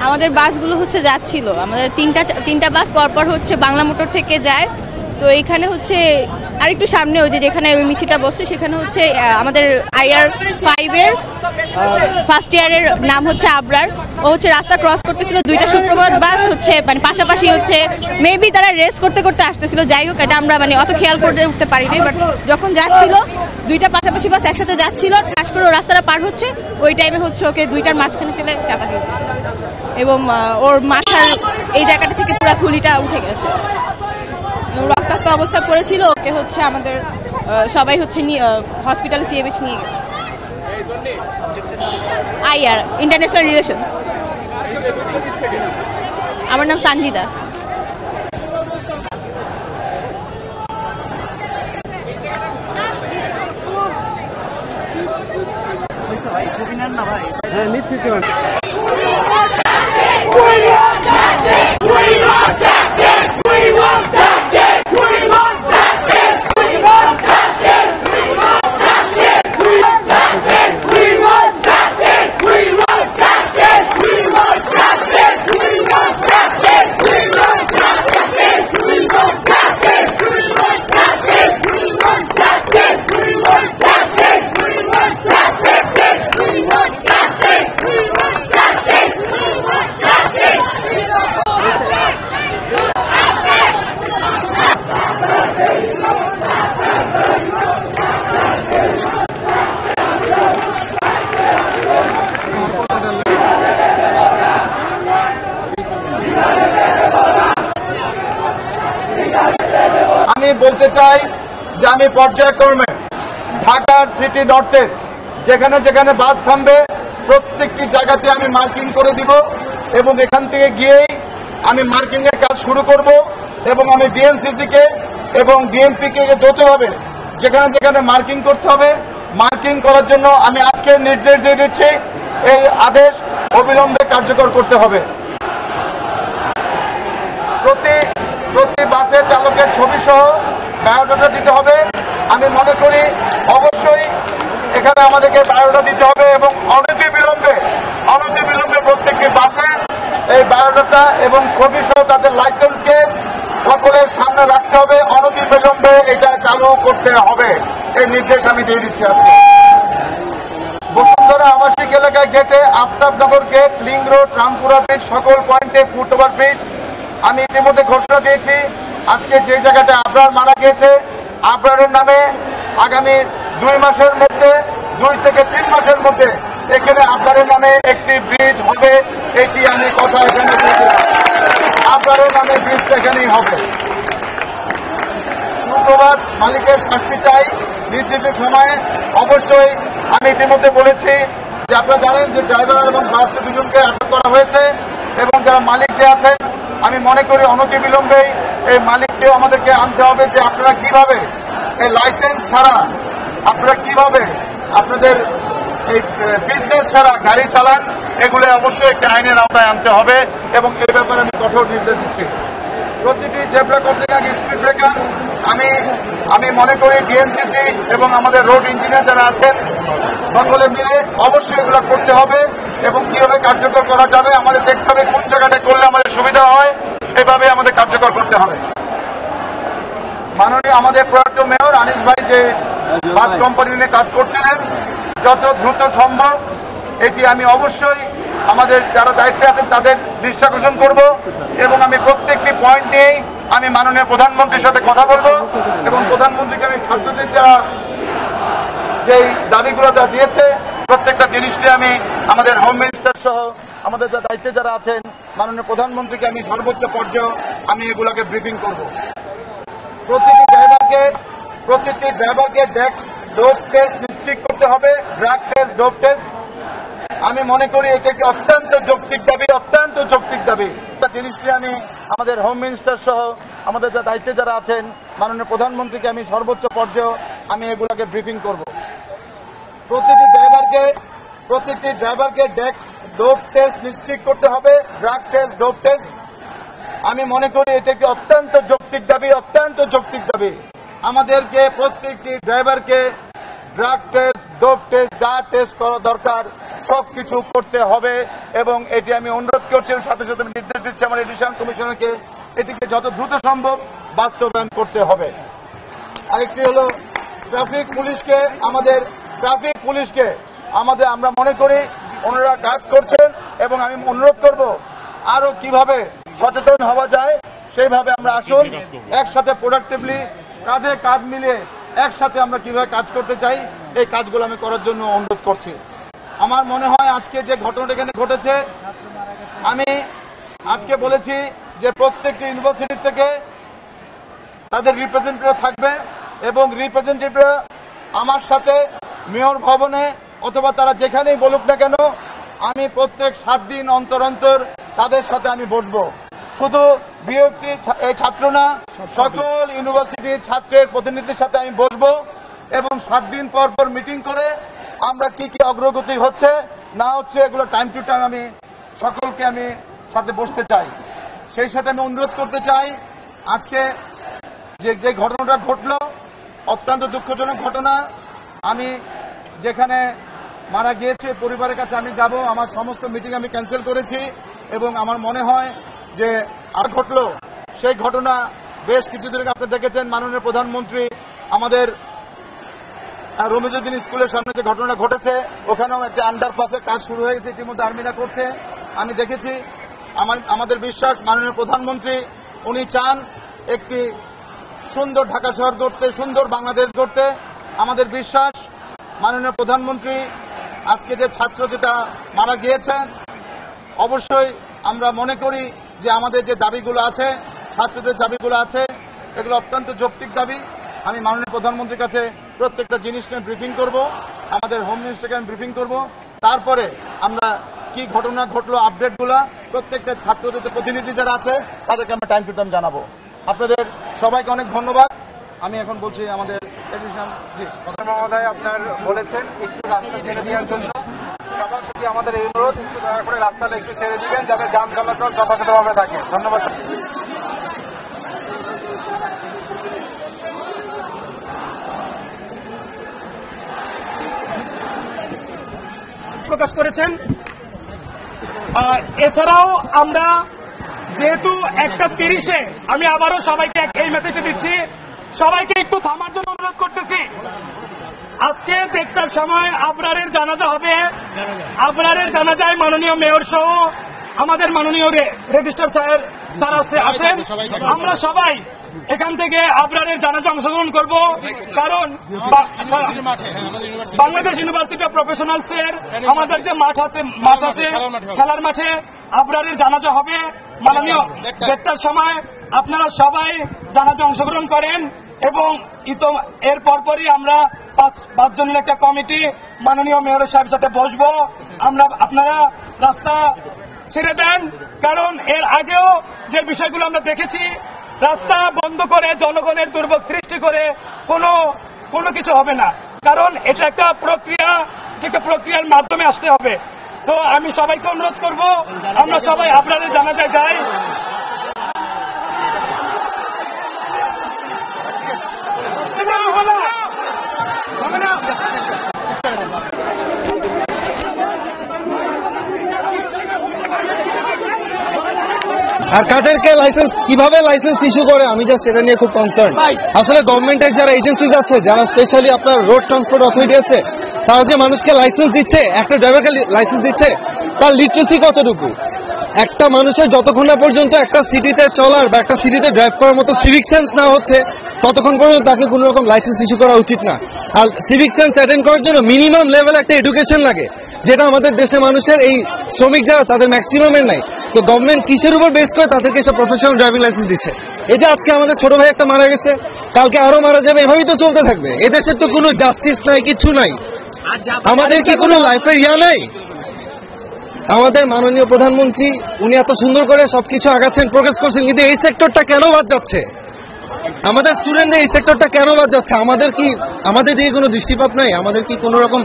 আমাদের বাসগুলো হচ্ছে যাচ্ছিল, আমাদের তিনটা বাস পরপর হচ্ছে বাংলা মোটর থেকে যায়। তো এইখানে হচ্ছে আরেকটু সামনে ওই যেখানে ওই মিছিলটা বসছে সেখানে হচ্ছে আমাদের IR 5-এর ফার্স্ট ইয়ারের নাম হচ্ছে আবরার। ও হচ্ছে রাস্তা ক্রস করতেছিল, দুইটা সুপ্রভাত বাস হচ্ছে মানে পাশাপাশি হচ্ছে মেবি তারা রেস করতে করতে আসতেছিল। যাই হোক এটা আমরা মানে অত খেয়াল করে উঠতে পারিনি, বাট যখন যাচ্ছিল দুইটা পাশাপাশি বাস একসাথে যাচ্ছিল, ঠাস করে ও রাস্তাটা পার হচ্ছে, ওই টাইমে হচ্ছে ওকে দুইটার মাঝখানে ফেলে চাপা দিয়ে দিয়েছে এবং ওর মাথার এই জায়গাটা থেকে পুরো খুলিটা উঠে গেছে, রক্তাক্ত অবস্থা পড়েছিল। ওকে হচ্ছে আমাদের সবাই হচ্ছে হসপিটালে CMH নিয়ে গেছে। IR international relations. আমার নাম সঞ্জিদা। হ্যাঁ নিচ্ছি তো। আমি বলতে চাই যে আমি পর্যায়ক্রমে ঢাকার সিটি নর্থের যেখানে যেখানে বাস থামবে প্রত্যেকটি জায়গাতে আমি মার্কিং করে দিব এবং এখান থেকে গিয়েই আমি মার্কিং এর কাজ শুরু করব এবং আমি BNCC কে এবং BNP কে যৌথভাবে যেখানে যেখানে মার্কিং করতে হবে মার্কিং করার জন্য আমি আজকে নির্দেশ দিয়ে দিচ্ছি। এই আদেশ অবিলম্বে কার্যকর করতে হবে। প্রতি বাসে চালকের ছবি সহ বায়োডাটা দিতে হবে। আমি মনে করি অবশ্যই এখানে আমাদেরকে বায়োডাটা দিতে হবে এবং অনতিবিলম্বে প্রত্যেকটি বাসে এই বায়োডাটা এবং ছবি সহ তাদের লাইসেন্সকে সকলের সামনে রাখতে হবে। অনতিবিলম্বে এটা চালু করতে হবে, এই নির্দেশ আমি দিয়ে দিচ্ছি আজকে। বসুন্ধরা আবাসিক এলাকায় গেটে, Aftabnagar gate, link road, Rampura bridge সকল পয়েন্টে ফুটওভার ব্রিজ আমি ইতিমধ্যে ঘোষণা দিয়েছি। আজকে যে জায়গাটা আবরার মারা গিয়েছে আবরারের নামে আগামী 2 মাসের মধ্যে 2 থেকে 3 মাসের মধ্যে এখানে আবরারের নামে একটি ব্রিজ হবে। এটি আমি কথা এখানে দিয়েছিলাম, আবরারের নামে ব্রিজটা এখানেই হবে। সুপ্রভাত মালিকের শাস্তি চাই নির্দিষ্ট সময়ে। অবশ্যই আমি ইতিমধ্যে বলেছি যে আপনারা জানেন যে ড্রাইভার এবং বাস দুজনকে আটক করা হয়েছে এবং যারা মালিক যে আছেন আমি মনে করি অনতিবিলম্বেই এই মালিককেও আমাদেরকে আনতে হবে যে আপনারা কিভাবে এই লাইসেন্স ছাড়া আপনারা কিভাবে আপনাদের এই বিজনেস ছাড়া গাড়ি চালান, এগুলো অবশ্যই একটি আইনের আওতায় আনতে হবে এবং এই ব্যাপারে আমি কঠোর নির্দেশ দিচ্ছি। প্রতিটি জেব্রা ক্রসিং আগে স্পিড ব্রেকার আমি মনে করি BNCC এবং আমাদের রোড ইঞ্জিনিয়ার যারা আছেন সকলে মিলে অবশ্যই এগুলো করতে হবে এবং কিভাবে কার্যকর করা যাবে আমাদের দেখতে হবে কোন জায়গাটা করলে আমাদের সুবিধা হয়, এভাবে আমাদের কার্যকর করতে হবে। মাননীয় আমাদের প্রয়াত মেয়র আনিস ভাই যে বাস কোম্পানি নিয়ে কাজ করছিলেন যত দ্রুত সম্ভব এটি আমি অবশ্যই আমাদের যারা দায়িত্বে আছেন তাদের দৃষ্টি আকর্ষণ করব এবং আমি প্রত্যেকটি পয়েন্ট নিয়েই আমি মাননীয় প্রধানমন্ত্রীর সাথে কথা বলবো এবং প্রধানমন্ত্রীকে আমি ছাত্রদের যারা যেই দাবিগুলো যা দিয়েছে প্রত্যেকটা জিনিসটি আমি আমাদের হোম মিনিস্টার সহ আমাদের যা দায়িত্বে যারা আছেন মাননীয় প্রধানমন্ত্রীকে আমি সর্বোচ্চ পর্যায়ে আমি এগুলোকে ব্রিফিং করব। প্রতিটি ড্রাইভারকে ডোপ টেস্ট নিশ্চিত করতে হবে, ড্রাগ টেস্ট, ডোপ টেস্ট। আমি মনে করি এটা একটি অত্যন্ত যৌক্তিক দাবি। জিনিসটি আমি আমাদের হোম মিনিস্টার সহ আমাদের যা দায়িত্বে যারা আছেন মাননীয় প্রধানমন্ত্রীকে আমি সর্বোচ্চ পর্যায়ে আমি এগুলোকে ব্রিফিং করব। প্রতিটি ড্রাইভারকে ডোপ টেস্ট নিশ্চিত করতে হবে, ড্রাগ টেস্ট, ডোপ টেস্ট। আমি মনে করি এটা একটি অত্যন্ত যৌক্তিক দাবি। আমাদেরকে প্রত্যেকটি ড্রাইভারকে ড্রাগ টেস্ট, ডোপ টেস্ট, যা টেস্ট করা দরকার সবকিছু করতে হবে। এবং এটি আমি অনুরোধ করছি, সাথে সাথে নির্দেশ দিচ্ছি আমার এডিশনাল কমিশনারকে এটিকে যত দ্রুত সম্ভব বাস্তবায়ন করতে হবে। আরেকটি হলো ট্রাফিক পুলিশকে আমরা মনে করি ওনারা কাজ করছেন এবং আমি অনুরোধ করব আরো কিভাবে সচেতন হওয়া যায় সেইভাবে আমরা আসুন একসাথে প্রোডাক্টিভলি কাঁধে কাঁধ মিলিয়ে একসাথে আমরা কিভাবে কাজ করতে চাই এই কাজগুলো আমি করার জন্য অনুরোধ করছি। আমার মনে হয় আজকে যে ঘটনাটা এখানে ঘটেছে, আমি আজকে বলেছি যে প্রত্যেকটি ইউনিভার্সিটি থেকে তাদের রিপ্রেজেন্টেটিভ থাকবে এবং রিপ্রেজেন্টেটিভরা আমার সাথে মেয়র ভবনে অথবা তারা যেখানেই বলুক না কেন আমি প্রত্যেক 7 দিন অন্তর অন্তর তাদের সাথে আমি বসবো। শুধু বিএফটি ছাত্র না, সকল ইউনিভার্সিটির ছাত্রের প্রতিনিধির সাথে আমি বসবো এবং 7 দিন পর পর মিটিং করে আমরা কি কি অগ্রগতি হচ্ছে না হচ্ছে এগুলো টাইম টু টাইম আমি সকলকে আমি সাথে বসতে চাই। সেই সাথে আমি অনুরোধ করতে চাই, আজকে যে ঘটনাটা ঘটলো অত্যন্ত দুঃখজনক ঘটনা। আমি যেখানে মারা গিয়েছে পরিবারের কাছে আমি যাব, আমার সমস্ত মিটিং আমি ক্যান্সেল করেছি এবং আমার মনে হয় যে আর ঘটলো সেই ঘটনা বেশ কিছুদিন আগে আপনি দেখেছেন মাননীয় প্রধানমন্ত্রী আমাদের রমিজউদ্দিন স্কুলের সামনে যে ঘটনা ঘটেছে ওখানেও একটা আন্ডারপাসের কাজ শুরু হয়ে গেছে, ইতিমধ্যে আর্মিরা করছে। আমি দেখেছি, আমাদের বিশ্বাস মাননীয় প্রধানমন্ত্রী উনি চান একটি সুন্দর ঢাকা শহর গড়তে, সুন্দর বাংলাদেশ গড়তে। আমাদের বিশ্বাস মাননীয় প্রধানমন্ত্রী আজকে যে ছাত্র যেটা মারা গিয়েছেন, অবশ্যই আমরা মনে করি যে আমাদের যে দাবিগুলো আছে, ছাত্রদের দাবিগুলো আছে, এগুলো অত্যন্ত যৌক্তিক দাবি। আমি মাননীয় প্রধানমন্ত্রীর কাছে প্রত্যেকটা জিনিস নিয়ে ব্রিফিং করব, আমাদের হোম মিনিস্টারকে আমি ব্রিফিং করব। তারপরে আমরা কি ঘটনা ঘটলো আপডেটগুলো প্রত্যেকটা ছাত্রদের প্রতিনিধি যারা আছে তাদেরকে আমরা টাইম টু টাইম জানাবো। আপনাদের সবাইকে অনেক ধন্যবাদ। আমি এখন বলছি আমাদের মহোদয় আপনার বলেছেন একটু রাস্তা ছেড়ে দেওয়ার জন্য, সবার প্রতি আমাদের এই অনুরোধ একটু দয়া করে রাস্তাটা একটু ছেড়ে দিবেন যাতে যান চলাচল যথাযথভাবে থাকে। ধন্যবাদ। প্রকাশ করেছেন। এছাড়াও আমরা যেহেতু 1:30-এ আমি আবারও সবাইকে এই মেসেজটা দিচ্ছি, সবাইকে একটু থামার জন্য অনুরোধ করতেছি। আজকে 1টার সময় আবরারের জানাজা হবে। আবরারের জানাজায় মাননীয় মেয়র সহ আমাদের মাননীয় রেজিস্ট্রার স্যার আছেন। আমরা সবাই এখান থেকে আবরারের জানাজা অংশগ্রহণ করব, কারণ বাংলাদেশ ইউনিভার্সিটি অফ প্রফেশনালসের আমাদের যে মাঠ আছে খেলার মাঠে আবরারের জানাজা হবে মাননীয় 1টার সময়। আপনারা সবাই জানাজা অংশগ্রহণ করেন এবং এর পরপরই আমরা 5 জনের একটা কমিটি মাননীয় মেয়র সাহেবের সাথে বসবো। আপনারা রাস্তা ছেড়ে দেন, কারণ এর আগেও যে বিষয়গুলো আমরা দেখেছি, রাস্তা বন্ধ করে জনগণের দুর্ভোগ সৃষ্টি করে কোনো কিছু হবে না, কারণ এটা একটা প্রক্রিয়ার মাধ্যমে আসতে হবে। তো আমি সবাইকে অনুরোধ করব আমরা সবাই আপনাদের জানাজায় যাই। আর কাদেরকে কিভাবে লাইসেন্স ইস্যু করে আমি জাস্ট সেটা নিয়ে খুব কনসার্ন। আসলে গভর্নমেন্টের যারা এজেন্সিজ আছে, যারা স্পেশালি আপনার রোড ট্রান্সপোর্ট অথরিটি আছে, তারা যে মানুষকে লাইসেন্স দিচ্ছে, একটা ড্রাইভারকে লাইসেন্স দিচ্ছে, তার লিটারেসি কতটুকু? একটা মানুষের যতক্ষণ না পর্যন্ত একটা সিটিতে চলার বা একটা সিটিতে ড্রাইভ করার মতো সিভিক সেন্স না হচ্ছে ততক্ষণ পর্যন্ত তাকে কোনো রকম লাইসেন্স ইস্যু করা উচিত না। আর সিভিক সেন্স অ্যাটেন্ড করার জন্য মিনিমাম লেভেল একটা এডুকেশন লাগে, যেটা আমাদের দেশের মানুষের এই শ্রমিক যারা তাদের ম্যাক্সিমামের নাই। তো গভর্নমেন্ট কিসের উপর বেস করে তাদেরকে সব প্রফেশনাল ড্রাইভিং লাইসেন্স দিচ্ছে? এই যে আজকে আমাদের ছোট ভাই একটা মারা গেছে, কালকে আরো মারা যাবে, এভাবেই তো চলতে থাকবে। এদেশের তো কোনো জাস্টিস নাই, কিচ্ছু নাই। আমাদের কি কোনো লাইফের নাই? আমাদের মাননীয় প্রধানমন্ত্রী উনি এত সুন্দর করে সবকিছু আগাচ্ছেন, প্রোগ্রেস করছেন, কিন্তু এই সেক্টরটা কেন বাদ যাচ্ছে? আমাদের স্টুডেন্টদের এই সেক্টরটা কেন বাদ যাচ্ছে? আমাদের দিকে কোনো দৃষ্টিপাত নাই? আমাদের কি কোনো রকম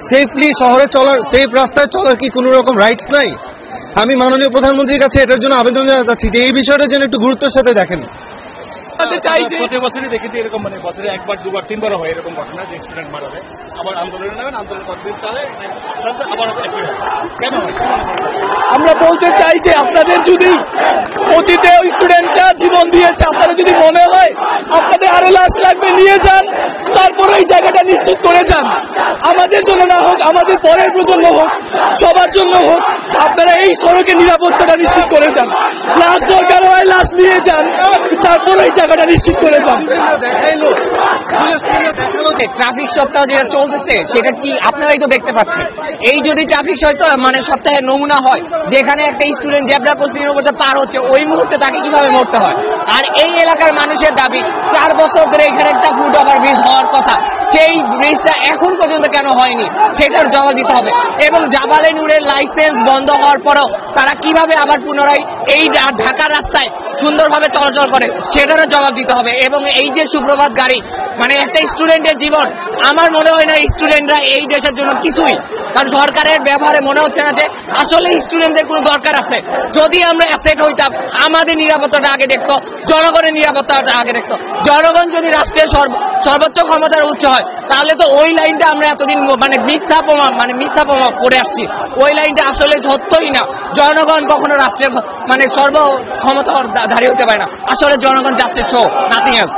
সেফলি শহরে চলার, সেফ রাস্তায় চলার কি কোনো রকম রাইটস নাই? আমি মাননীয় প্রধানমন্ত্রীর কাছে এটার জন্য আবেদন জানাতে চাচ্ছি যে এই বিষয়টা যেন একটু গুরুত্বের সাথে দেখেন। বলতে চাই যে প্রতি বছরই দেখেছি এরকম, মানে বছরে একবার দুবার তিনবারও হয় এরকম ঘটনা যে স্টুডেন্ট মারা যায়, আবার আন্দোলনে নেবেন, আন্দোলন কতদিন চলে, আবার একই হয়। কেন হয়? আমরা বলতে চাই যে আপনাদের যদি অতীতে ওই স্টুডেন্টরা জীবন দিয়েছে, আপনারা যদি মনে হয় আপনাদের আরো লাশ লাগবে নিয়ে যান, তারপরে এই জায়গাটা নিশ্চিত করে যান। আমাদের জন্য না হোক, আমাদের পরের প্রজন্ম হোক, সবার জন্য হোক, আপনারা এই সড়কের নিরাপত্তাটা নিশ্চিত করে যান। লাশ দরকার হয় লাশ নিয়ে যান, তারপরে এই জায়গাটা নিশ্চিত করে যান। দেখাইলো ট্রাফিক সপ্তাহ যেটা চলতেছে সেটা কি আপনারাই তো দেখতে পাচ্ছেন। এই যদি ট্রাফিক মানে সপ্তাহের নমুনা হয়, যেখানে একটা স্টুডেন্ট জেব্রা ক্রসিং উপর পার হচ্ছে, ওই মুহূর্তে তাকে কিভাবে মরতে হয়। আর এই এলাকার মানুষের দাবি 4 বছর ধরে এখানে একটা ফুট ওভার ব্রিজ হওয়ার কথা, সেই ব্রিজটা এখন পর্যন্ত কেন হয়নি সেটার জবাব দিতে হবে। এবং জাবালে নূরের লাইসেন্স বন্ধ হওয়ার পরেও তারা কিভাবে আবার পুনরায় এই ঢাকার রাস্তায় সুন্দরভাবে চলাচল করে সেটারও জবাব দিতে হবে। এবং এই যে সুপ্রভাত গাড়ি, মানে একটা স্টুডেন্টের জীবন, আমার মনে হয় না স্টুডেন্টরা এই দেশের জন্য কিছুই, কারণ সরকারের ব্যবহারে মনে হচ্ছে না যে আসলে স্টুডেন্টদের কোনো দরকার আছে। যদি আমরা অ্যাসেট হইতাম, আমাদের নিরাপত্তাটা আগে দেখতো, জনগণের নিরাপত্তাটা আগে দেখতো। জনগণ যদি রাষ্ট্রের সর্বোচ্চ ক্ষমতার উচ্চ হয়, তাহলে তো ওই লাইনটা আমরা এতদিন মিথ্যা প্রমাণ করে আসছি, ওই লাইনটা আসলে সত্যই না। জনগণ কখনো রাষ্ট্রের সর্ব ক্ষমতাধারী হতে পারে না, আসলে জনগণ জাস্টিস শো, নাথিং এলস।